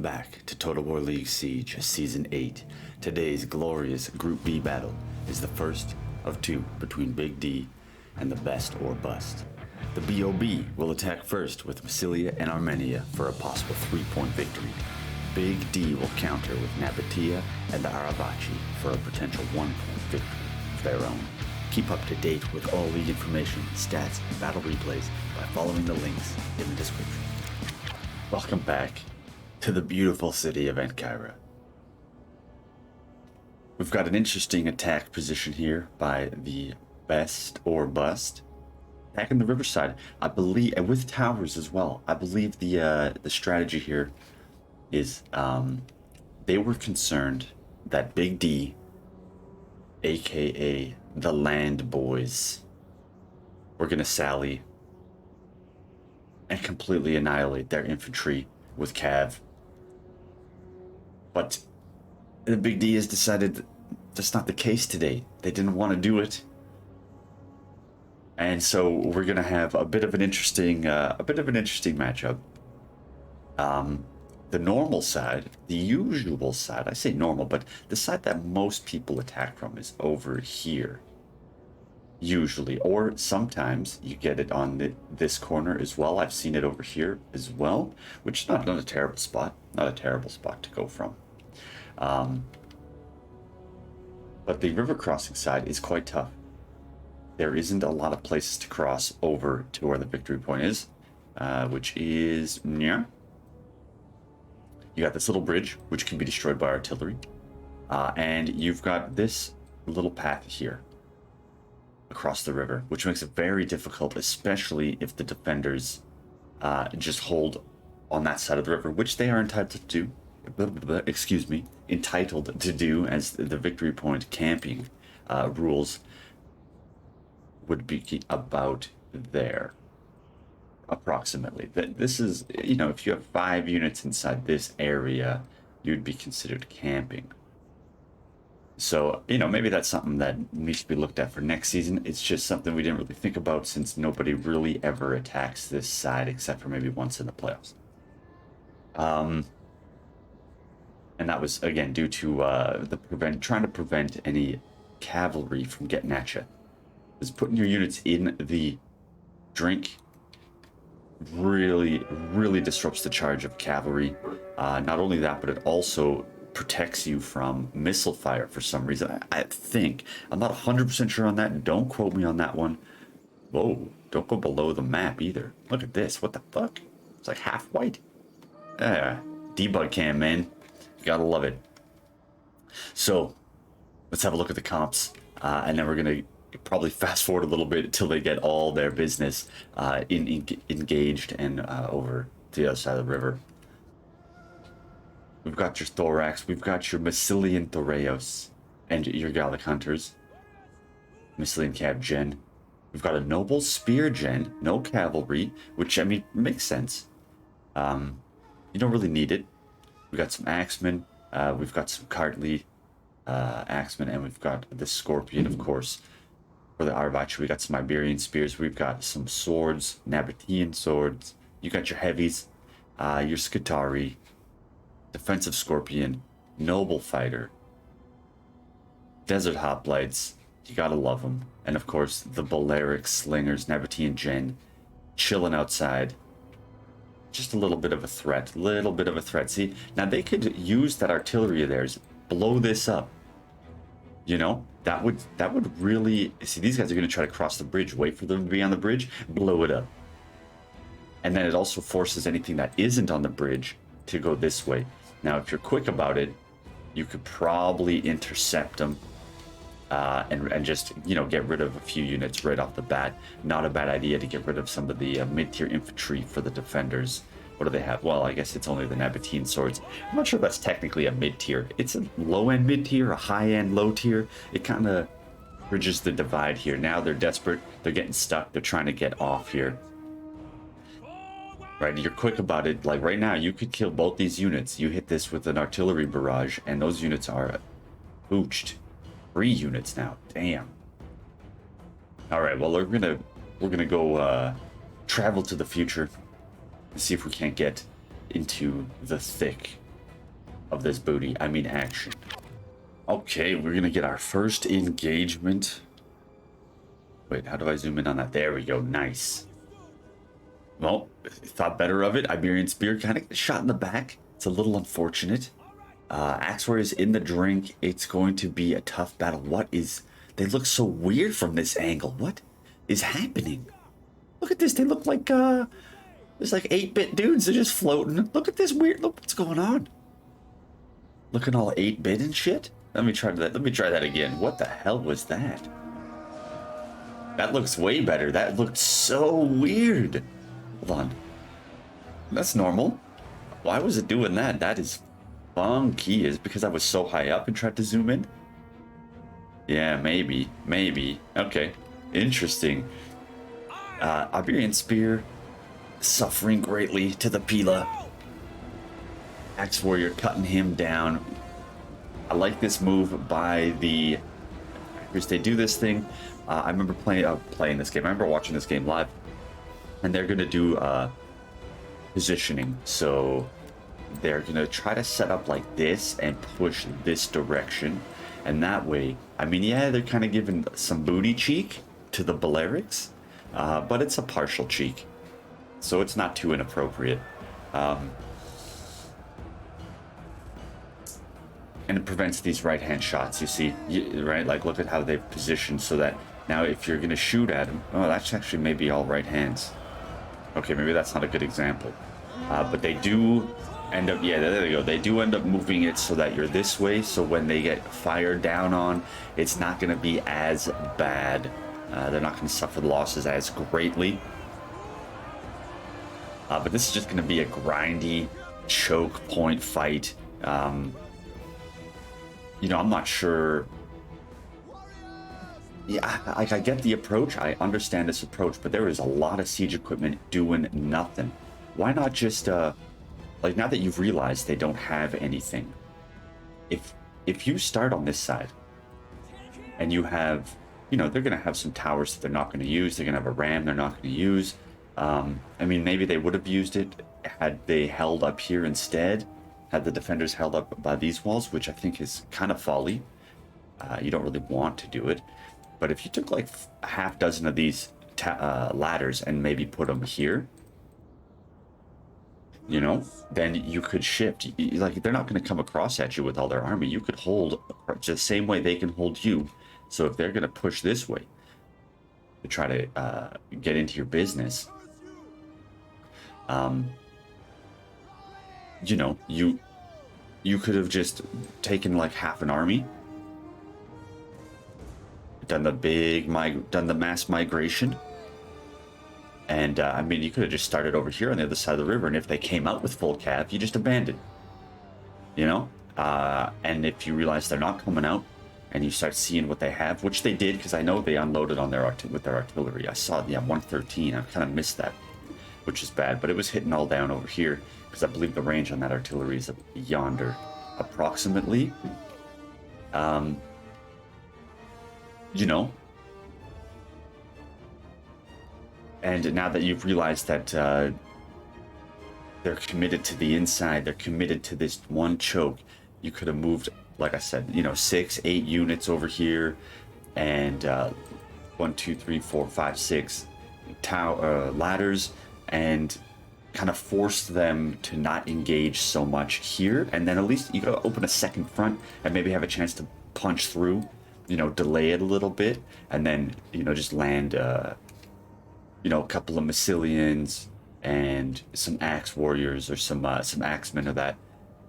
Welcome back to Total War League Siege Season 8. Today's glorious Group B battle is the first of two between Big D and the Best or Bust. The BOB will attack first with Massilia and Armenia for a possible 3-point victory. Big D will counter with Nabatea and the Aravaci for a potential 1-point victory of their own. Keep up to date with all league information, stats, and battle replays by following the links in the description. Welcome back to the beautiful city of Ankara. We've got an interesting attack position here by the Best or Bust. Back in the riverside, I believe, and with towers as well. I believe the strategy here is they were concerned that Big D, aka the Land Boys, were gonna sally and completely annihilate their infantry with cav. But the Big D has decided that's not the case today. They didn't want to do it. And so we're gonna have a bit of an interesting matchup. The normal side, the usual side, I say normal, but the side that most people attack from is over here. Usually, or sometimes you get it on this corner as well. I've seen it over here as well, which is not a terrible spot. Not a terrible spot to go from. But the river crossing side is quite tough. There isn't a lot of places to cross over to where the victory point is, which is near. You got this little bridge, which can be destroyed by artillery, and you've got this little path here across the river, which makes it very difficult, especially if the defenders just hold on that side of the river, which they are entitled to do. Entitled to do, as the victory point camping rules would be about there, approximately. This is, you know, if you have 5 units inside this area, you'd be considered camping. So, you know, maybe that's something that needs to be looked at for next season. It's just something we didn't really think about since nobody really ever attacks this side except for maybe once in the playoffs. And that was, again, due to trying to prevent any cavalry from getting at you. Because putting your units in the drink really disrupts the charge of cavalry. Not only that, but it also protects you from missile fire for some reason. I think. I'm not 100% sure on that. Don't quote me on that one. Whoa, don't go below the map either. Look at this. What the fuck? It's like half white. Debug cam, man. You gotta love it. So, let's have a look at the comps. And then we're gonna probably fast forward a little bit until they get all their business engaged and over to the other side of the river. We've got your Thorax, we've got your Massilian Thoreos, and your Gallic Hunters. Massilian Cav Gen. We've got a Noble Spear Gen, no cavalry, which, I mean, makes sense. You don't really need it. We've got some Axemen, we've got some Cartley Axemen, and we've got the Scorpion, of course. For the Aravaci, we got some Iberian Spears, we've got some swords, Nabatean swords. You got your heavies, your Scutari, Defensive Scorpion, Noble Fighter, Desert Hoplites, you gotta love them. And of course, the Balearic Slingers, Nabatean Gen, chilling outside. Just a little bit of a threat, See, now they could use that artillery of theirs, blow this up. You know, that would really, see, these guys are gonna try to cross the bridge, wait for them to be on the bridge, blow it up. And then it also forces anything that isn't on the bridge to go this way. Now, if you're quick about it, you could probably intercept them and just, you know, get rid of a few units right off the bat. Not a bad idea to get rid of some of the mid-tier infantry for the defenders. What do they have? Well, I guess it's only the Nabatean swords. I'm not sure that's technically a mid-tier. It's a low-end mid-tier, a high-end low-tier. It kind of bridges the divide here. Now they're desperate. They're getting stuck. They're trying to get off here. Right, you're quick about it. Like right now, you could kill both these units. You hit this with an artillery barrage, and those units are pooched. 3 units now. Damn. All right, well, we're gonna go travel to the future and see if we can't get into the thick of this booty. I mean action. Okay, we're gonna get our first engagement. Wait, how do I zoom in on that? There we go, nice. Well, thought better of it. Iberian Spear kind of shot in the back. It's a little unfortunate. Axe Warriors in the drink. It's going to be a tough battle. What is... They look so weird from this angle. What is happening? Look at this. They look like, there's like 8-bit dudes. They're just floating. Look at this weird... Look what's going on. Looking all 8-bit and shit. Let me try that. Let me try that again. What the hell was that? That looks way better. That looked so weird. Hold on. That's normal. Why was it doing that? That is funky. Is it because I was so high up and tried to zoom in? Yeah, maybe. Maybe. Okay. Interesting. Iberian Spear suffering greatly to the Pila. Axe Warrior cutting him down. I like this move by the... They do this thing. I remember playing this game. I remember watching this game live. And they're going to do positioning. So they're going to try to set up like this and push this direction. And that way, I mean, yeah, they're kind of giving some booty cheek to the Balearics. But it's a partial cheek. So it's not too inappropriate. And it prevents these right-hand shots, you see, right? Like, look at how they've positioned so that now if you're going to shoot at them... Oh, that's actually maybe all right hands. Okay, maybe that's not a good example. But they do end up... Yeah, there they go. They do end up moving it so that you're this way, so when they get fired down on, it's not going to be as bad. They're not going to suffer losses as greatly. But this is just going to be a grindy choke point fight. You know, I'm not sure. Yeah, like, I get the approach. I understand this approach, but there is a lot of siege equipment doing nothing. Why not just, like, now that you've realized they don't have anything, if you start on this side and you have, you know, they're going to have some towers that they're not going to use. They're going to have a ram they're not going to use. I mean, maybe they would have used it had they held up here instead. Had the defenders held up by these walls, which I think is kind of folly. You don't really want to do it. But if you took like a half dozen of these ladders and maybe put them here, you know, then you could shift. Like, they're not going to come across at you with all their army. You could hold just the same way they can hold you. So if they're going to push this way to try to get into your business, you know, you could have just taken like half an army, done the mass migration, and I mean, you could have just started over here on the other side of the river, and if they came out with full cav, you just abandon, you know. And if you realize they're not coming out, and you start seeing what they have, which they did, because I know they unloaded on their with their artillery. I saw, yeah, 113. I kind of missed that, which is bad, but it was hitting all down over here, because I believe the range on that artillery is yonder, approximately. You know, and now that you've realized that they're committed to the inside, they're committed to this one choke, you could have moved, like I said, you know, 6, 8 units over here, and 1, 2, 3, 4, 5, 6 ladders, and kind of forced them to not engage so much here, and then at least you gotta open a second front and maybe have a chance to punch through, you know, delay it a little bit, and then, you know, just land you know, a couple of Massilians and some axe warriors or some axemen of that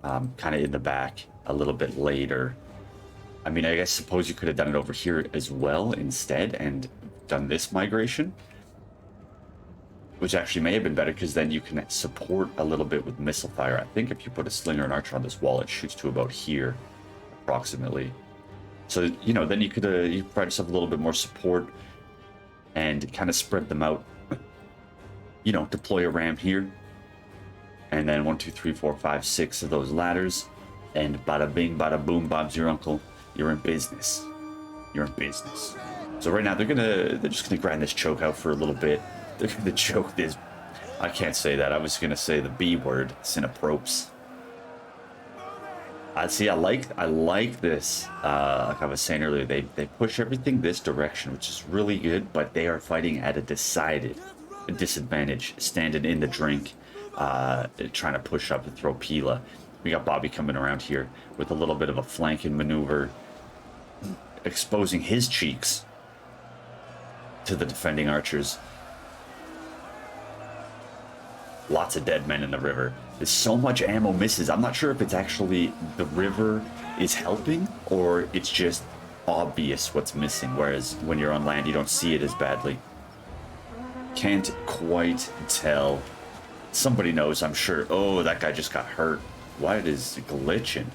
kind of in the back a little bit later. I mean, I guess suppose you could have done it over here as well instead and done this migration, which actually may have been better, because then you can support a little bit with missile fire. I think if you put a slinger and archer on this wall, it shoots to about here, approximately. So, you know, then you could you provide yourself a little bit more support and kind of spread them out. You know, deploy a ram here, and then 1, 2, 3, 4, 5, 6 of those ladders, and bada bing, bada boom, Bob's your uncle. You're in business. You're in business. So right now they're just gonna grind this choke out for a little bit. They're gonna choke this. I can't say that. I was gonna say the B word, synapropes. See, I like this. Like I was saying earlier, they push everything this direction, which is really good. But they are fighting at a decided disadvantage, standing in the drink, trying to push up and throw Pila. We got Bobby coming around here with a little bit of a flanking maneuver, exposing his cheeks to the defending archers. Lots of dead men in the river. There's so much ammo misses. I'm not sure if it's actually the river is helping or it's just obvious what's missing, whereas when you're on land you don't see it as badly. Can't quite tell. Somebody knows, I'm sure. Oh, that guy just got hurt. Why it is glitching?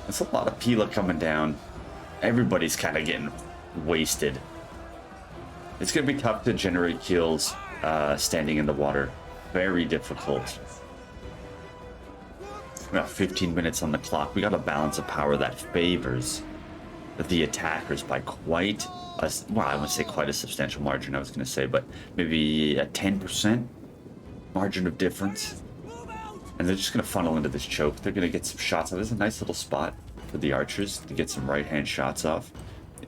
That's a lot of Pila coming down. Everybody's kind of getting wasted. It's going to be tough to generate kills standing in the water. Very difficult. We got 15 minutes on the clock. We got a balance of power that favors the attackers by quite a, well, I wouldn't say quite a substantial margin, I was going to say, but maybe a 10% margin of difference. And they're just going to funnel into this choke. They're going to get some shots. There's a nice little spot for the archers to get some right-hand shots off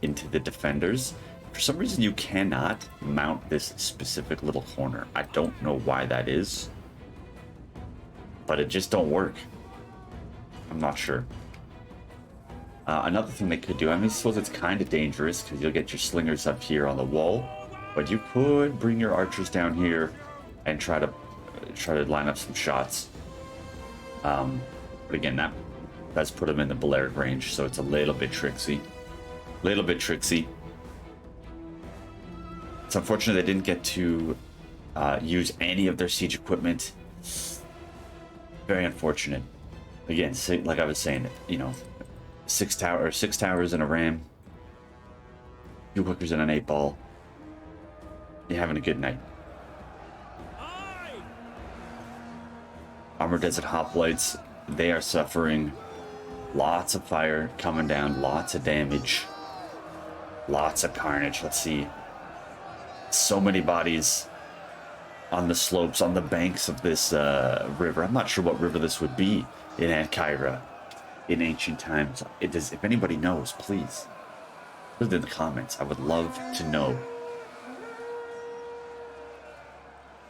into the defenders. For some reason, you cannot mount this specific little corner. I don't know why that is, but it just don't work. I'm not sure. Another thing they could do, I mean, I suppose it's kind of dangerous because you'll get your slingers up here on the wall, but you could bring your archers down here and try to line up some shots. But again, that does put them in the Balearic range, so it's a little bit tricksy. It's unfortunate they didn't get to use any of their siege equipment. Very unfortunate. Again, like I was saying, you know, six towers and a ram, 2 hookers and an 8-ball. You're having a good night. Armor Desert Hoplites, they are suffering. Lots of fire coming down, lots of damage, lots of carnage. Let's see. So many bodies on the slopes, on the banks of this river. I'm not sure what river this would be in Ankara in ancient times. If anybody knows, please put it in the comments. I would love to know.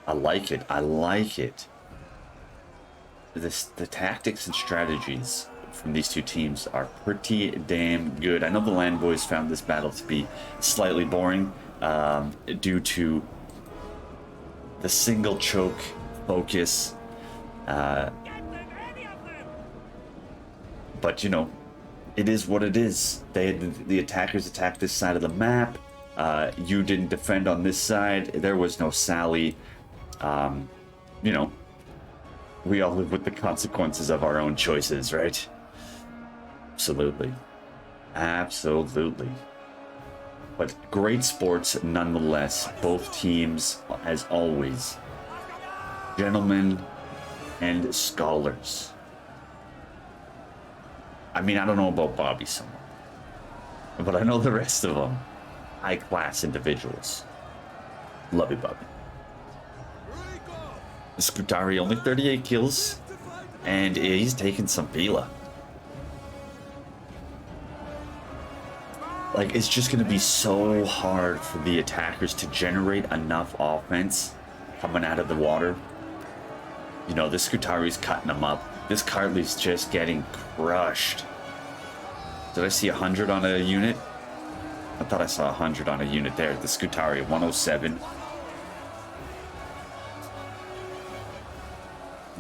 I like it. The tactics and strategies from these two teams are pretty damn good. I know the land boys found this battle to be slightly boring due to the single choke focus, but you know, it is what it is. The attackers attacked this side of the map. You didn't defend on this side. There was no Sally. You know, we all live with the consequences of our own choices, right? Absolutely. But great sports nonetheless. Both teams, as always, gentlemen and scholars. I mean, I don't know about Bobby so much, but I know the rest of them. High-class individuals. Love you, Bobby. Scutari, only 38 kills, and he's taking some Pila. Like, it's just going to be so hard for the attackers to generate enough offense coming out of the water. You know, this Scutari's cutting them up. This Cartley's just getting crushed. Did I see 100 on a unit? I thought I saw 100 on a unit there. The Scutari, 107.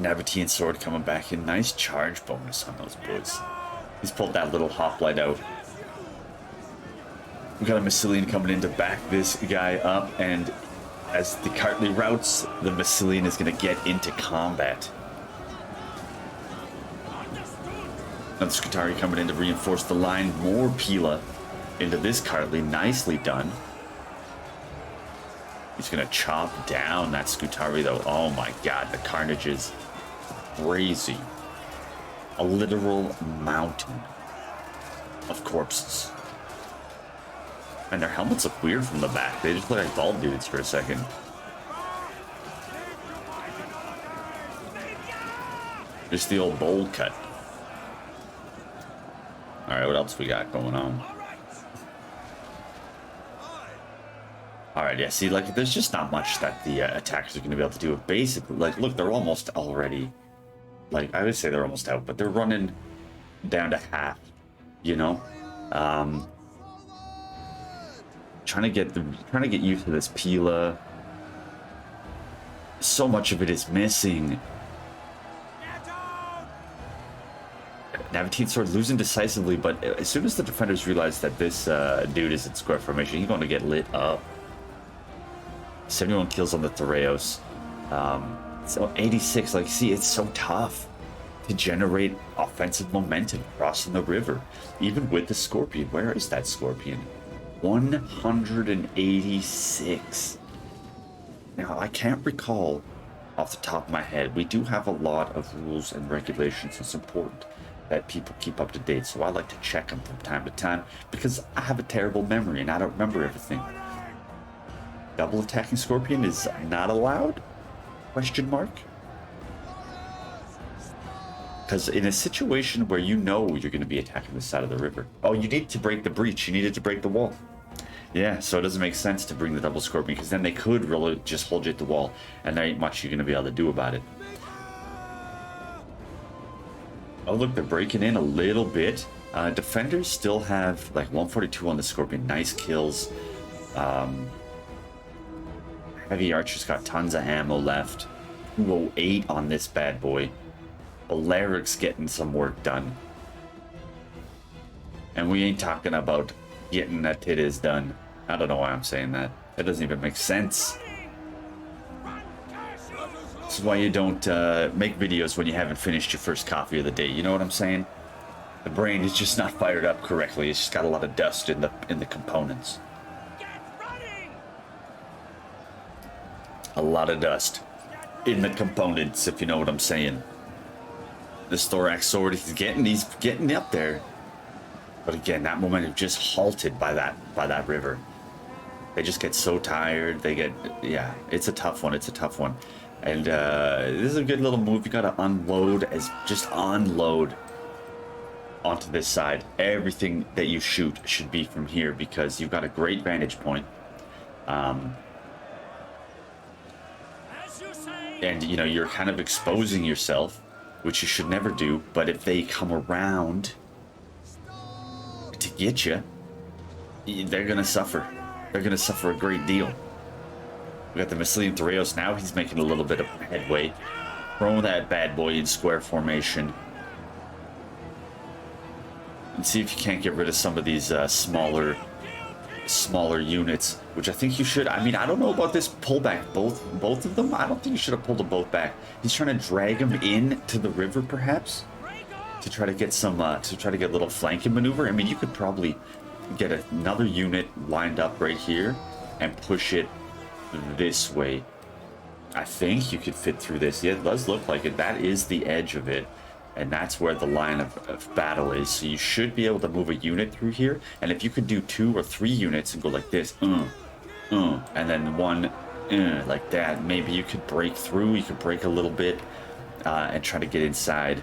Nabatean sword coming back in. Nice charge bonus on those boys. He's pulled that little hoplite out. We got a Massilian coming in to back this guy up, and as the Cartley routes, the Massilian is going to get into combat. Another Scutari coming in to reinforce the line. More Pila into this Cartley. Nicely done. He's going to chop down that Scutari, though. Oh my god, the carnage is crazy. A literal mountain of corpses. And their helmets look weird from the back. They just look like bald dudes for a second. Just the old bowl cut. Alright, what else we got going on? Alright, yeah, see, like, there's just not much that the attackers are going to be able to do. Basically, like, look, they're almost already... Like, I would say they're almost out, but they're running down to half, you know? Trying to get used to this Pila. So much of it is missing. Navitine's sword losing decisively, but as soon as the defenders realize that this dude is in square formation, he's going to get lit up. 71 kills on the Thoreos. So 86, like, see, it's so tough to generate offensive momentum crossing the river, even with the Scorpion. Where is that Scorpion? 186. Now, I can't recall off the top of my head. We do have a lot of rules and regulations. It's important that people keep up to date, so I like to check them from time to time because I have a terrible memory and I don't remember everything. Double attacking Scorpion is not allowed? Question mark? Because in a situation where you know you're going to be attacking the side of the river. Oh, you need to break the breach. You needed to break the wall. Yeah, so it doesn't make sense to bring the double Scorpion because then they could really just hold you at the wall and there ain't much you're going to be able to do about it. Oh, look, they're breaking in a little bit. Defenders still have like 142 on the Scorpion. Nice kills. Heavy Archer's got tons of ammo left. 208 on this bad boy. Alaric's getting some work done. And we ain't talking about getting that titties done. I don't know why I'm saying that. That doesn't even make sense. This is why you don't make videos when you haven't finished your first coffee of the day. You know what I'm saying? The brain is just not fired up correctly. It's just got a lot of dust in the components. A lot of dust in the components, if you know what I'm saying. This thorax sword, he's getting up there. But again, that momentum just halted by that river. They just get so tired. Yeah, it's a tough one. It's a tough one. And this is a good little move. You gotta unload onto this side. Everything that you shoot should be from here because you've got a great vantage point. And you know, you're kind of exposing yourself, which you should never do. But if they come around to get you, they're gonna suffer. They're gonna suffer a great deal. We got the Mycelium Thoreos now. He's making a little bit of headway. Throw that bad boy in square formation. And see if you can't get rid of some of these smaller units, which I think you should. I mean, I don't know about this pullback. Both of them. I don't think you should have pulled them both back. He's trying to drag them in to the river, perhaps, to try to get some, a little flanking maneuver. I mean, you could probably get another unit lined up right here and push it this way. I think you could fit through this. Yeah, it does look like it. That is the edge of it. And that's where the line of battle is. So you should be able to move a unit through here. And if you could do 2 or 3 units and go like this, and then one, like that, maybe you could break through. You could break a little bit and try to get inside.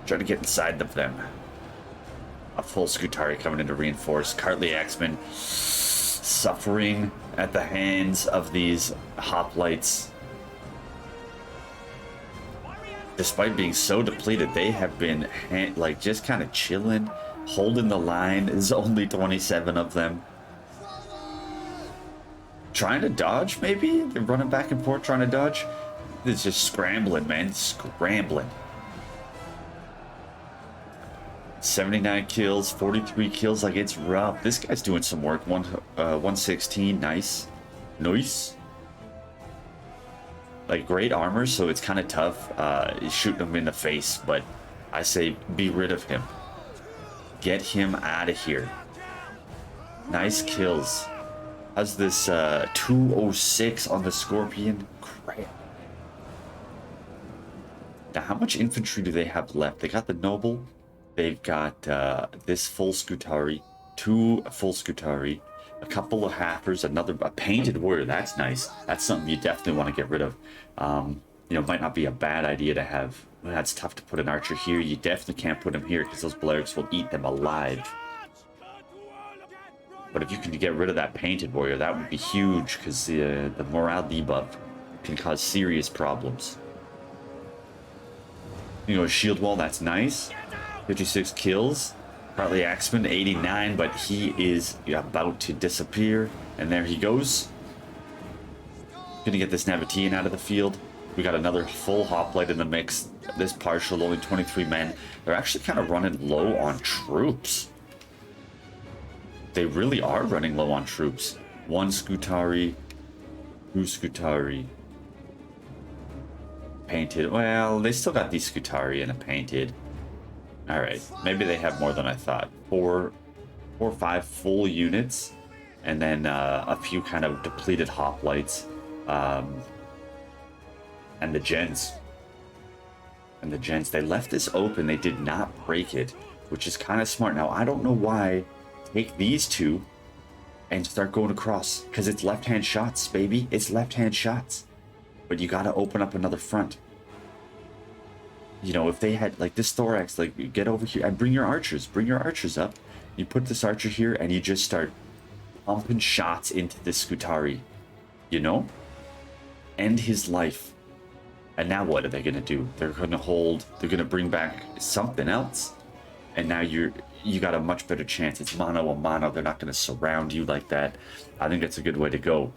Try to get inside of them. A full Scutari coming in to reinforce. Cartley Axeman suffering at the hands of these hoplites. Despite being so depleted, they have been like just kind of chilling, holding the line. There's only 27 of them. Trying to dodge, maybe? They're running back and forth trying to dodge. It's just scrambling, man. Scrambling. 79 kills, 43 kills. Like, it's rough. This guy's doing some work. 116. Nice. Nice. Like, great armor, so it's kind of tough shooting him in the face, but I say be rid of him. Get him out of here. Nice kills. How's this 206 on the Scorpion? Crap. Now, how much infantry do they have left? They got the Noble. They've got this full Scutari, 2 full Scutari, a couple of halfers, a painted warrior. That's nice. That's something you definitely want to get rid of. you know, might not be a bad idea to have. Well, that's tough to put an archer here. You definitely can't put him here because those Balearics will eat them alive. But if you can get rid of that painted warrior, that would be huge because the morale debuff can cause serious problems. You know, a shield wall, that's nice. 56 kills. Partly Axeman, 89, but he is about to disappear. And there he goes. Gonna get this Nabatean out of the field. We got another full hoplite in the mix. This partial, only 23 men. They're actually kind of running low on troops. They really are running low on troops. One Scutari, two Scutari. Painted. Well, they still got these Scutari and a painted. Alright, maybe they have more than I thought. Four or five full units, and then a few kind of depleted hoplites. And the gens. And the gens. They left this open. They did not break it, which is kind of smart. Now, I don't know why. Take these two and start going across, because it's left-hand shots, baby. It's left-hand shots. But you got to open up another front. You know, if they had, like, this thorax, like, you get over here and bring your archers. Bring your archers up. You put this archer here, and you just start pumping shots into this Scutari. You know? End his life. And now what are they going to do? They're going to hold, they're going to bring back something else. And now you got a much better chance. It's mano a mano. They're not going to surround you like that. I think that's a good way to go.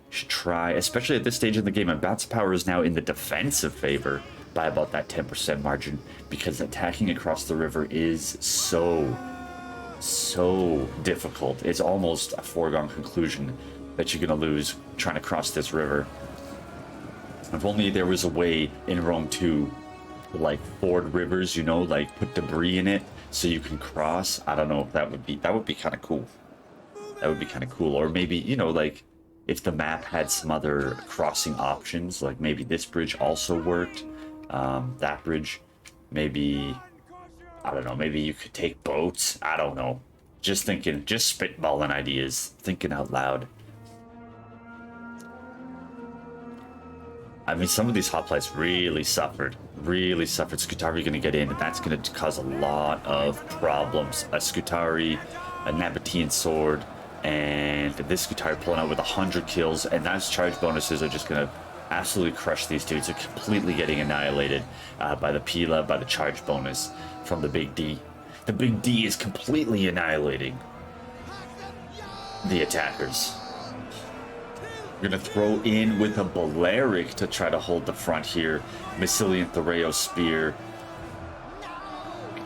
You should try, especially at this stage in the game. And Bounce Power is now in the defensive favor by about that 10% margin, because attacking across the river is so difficult. It's almost a foregone conclusion that you're going to lose trying to cross this river. If only there was a way in Rome 2 to, like, ford rivers, you know, like put debris in it so you can cross. I don't know if that would be kind of cool. That would be kind of cool. Or maybe, you know, like if the map had some other crossing options, like maybe this bridge also worked. That bridge, maybe, I don't know, maybe you could take boats. I don't know. Just thinking, just spitballing ideas, thinking out loud. I mean, some of these hoplites really suffered. Really suffered. Scutari going to get in, and that's going to cause a lot of problems. A Scutari, a Nabatean sword, and this Scutari pulling out with 100 kills, and those charge bonuses are just going to absolutely crush these dudes. They're completely getting annihilated by the Pila, by the charge bonus from the Big D. The Big D is completely annihilating the attackers. We're going to throw in with a Balearic to try to hold the front here. Massilian Thoreo Spear.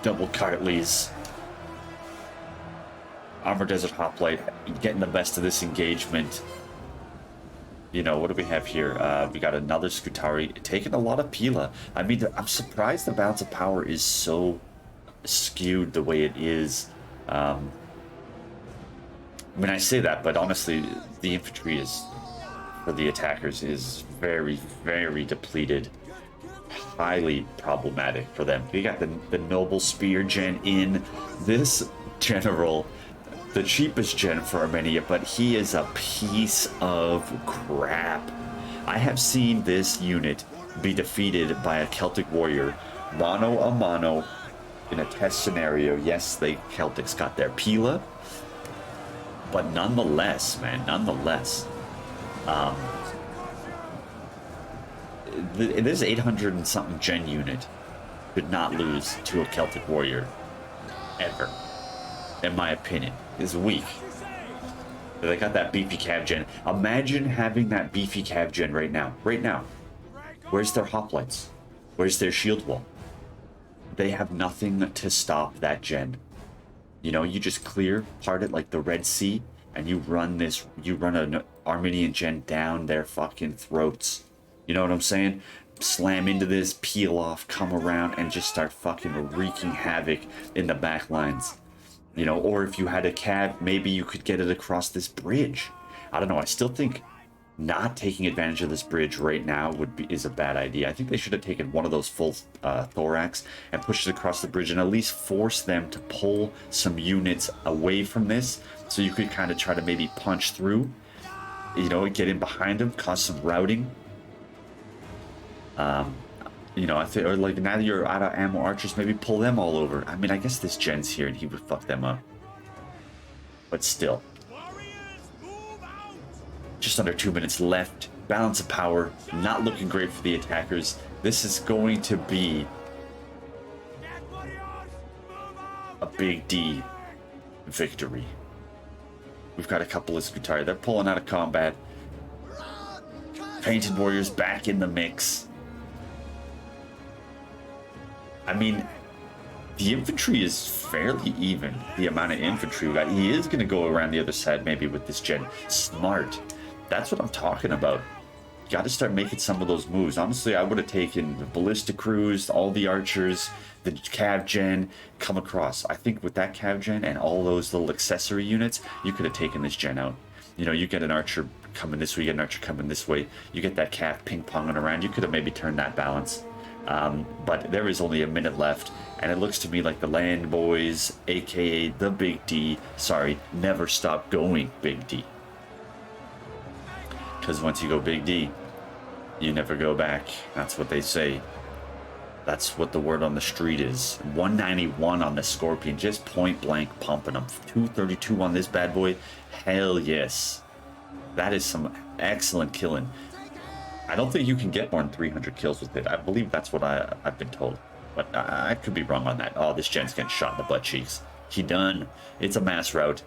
Double Cartleys. Armor Desert Hoplite getting the best of this engagement. You know, what do we have here? We got another Scutari taking a lot of Pila. I mean, I'm surprised the Bounce of Power is so skewed the way it is. I mean, I say that, but honestly, the infantry is, for the attackers, is very, very depleted. Highly problematic for them. We got the Noble Spear gen in. This general, the cheapest gen for Armenia, but he is a piece of crap. I have seen this unit be defeated by a Celtic warrior, mano a mano, in a test scenario. Yes, the Celtics got their Pila, but nonetheless, man, nonetheless, this 800 and something gen unit could not lose to a Celtic warrior ever, in my opinion. Is weak. They got that beefy cav gen. Imagine having that beefy cav gen right now. Right now. Where's their hoplites? Where's their shield wall? They have nothing to stop that gen. You know, you just part it like the Red Sea, and you run an Armenian gen down their fucking throats. You know what I'm saying? Slam into this, peel off, come around, and just start fucking wreaking havoc in the back lines. You know, or if you had a cav, maybe you could get it across this bridge. I don't know. I still think not taking advantage of this bridge right now is a bad idea. I think they should have taken one of those full thorax and pushed it across the bridge and at least force them to pull some units away from this, so you could kind of try to maybe punch through, you know, get in behind them, cause some routing. You know, I think, or like now that you're out of ammo archers, maybe pull them all over. I mean, I guess this gen's here and he would fuck them up. But still. Just under 2 minutes left. Balance of power, not looking great for the attackers. This is going to be a big D victory. We've got a couple of Scutari. They're pulling out of combat. Painted Warriors back in the mix. I mean, the infantry is fairly even. The amount of infantry we got. He is going to go around the other side maybe with this gen. Smart. That's what I'm talking about. Got to start making some of those moves. Honestly, I would have taken the Ballista Crews, all the archers, the Cav Gen, come across. I think with that Cav Gen and all those little accessory units, you could have taken this gen out. You know, you get an archer coming this way, you get an archer coming this way, you get that Cav ping-ponging around, you could have maybe turned that balance. But there is only a minute left, and it looks to me like the Land Boys, aka the Big D, sorry, never stop going Big D. Because once you go Big D, you never go back. That's what they say. That's what the word on the street is. 191 on the Scorpion, just point blank pumping them. 232 on this bad boy. Hell yes. That is some excellent killing. I don't think you can get more than 300 kills with it. I believe that's what I've been told. But I could be wrong on that. Oh, this gen's getting shot in the butt cheeks. He done. It's a mass rout.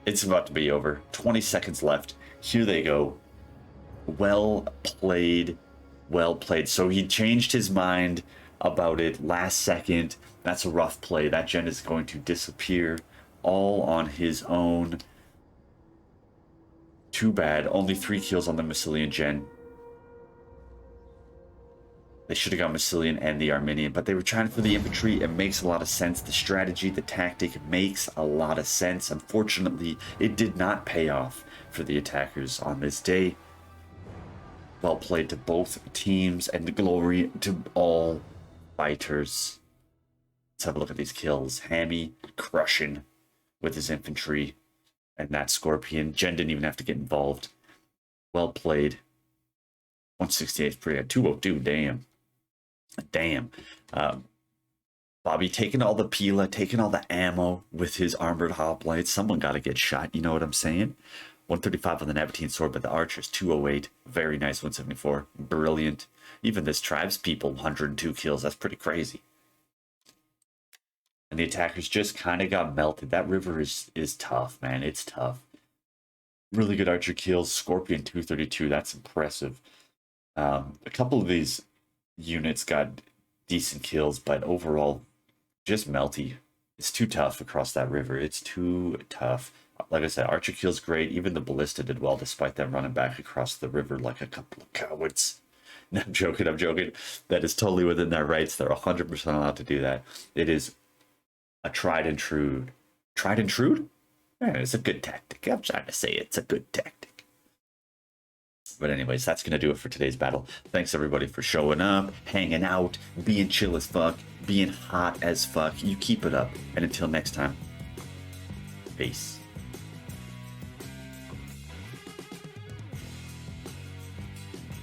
It's about to be over. 20 seconds left. Here they go. Well played. Well played. So he changed his mind about it last second. That's a rough play. That gen is going to disappear all on his own. Too bad. Only 3 kills on the Massilian gen. They should have got Massilian and the Armenian, but they were trying for the infantry. It makes a lot of sense. The strategy, the tactic makes a lot of sense. Unfortunately, it did not pay off for the attackers on this day. Well played to both teams, and glory to all fighters. Let's have a look at these kills. Hammy crushing with his infantry, and that Scorpion. Jen didn't even have to get involved. Well played. 168 is pretty good. 202, damn. Damn. Bobby taking all the Pila, taking all the ammo with his armored hoplites. Someone got to get shot, you know what I'm saying? 135 on the Nabatean sword, but the archers 208. Very nice. 174. Brilliant. Even this tribes people 102 kills. That's pretty crazy. And the attackers just kind of got melted. That river is tough, man. It's tough. Really good archer kills. Scorpion 232. That's impressive. A couple of these units got decent kills, but overall, just melty. It's too tough across that river. It's too tough. Like I said, archer kills great. Even the ballista did well, despite them running back across the river like a couple of cowards. No, I'm joking. I'm joking. That is totally within their rights. They're 100% allowed to do that. It is a tried and true. Tried and true? Yeah, it's a good tactic. I'm trying to say it's a good tactic. But anyways, that's going to do it for today's battle. Thanks everybody for showing up, hanging out, being chill as fuck, being hot as fuck. You keep it up. And until next time, peace.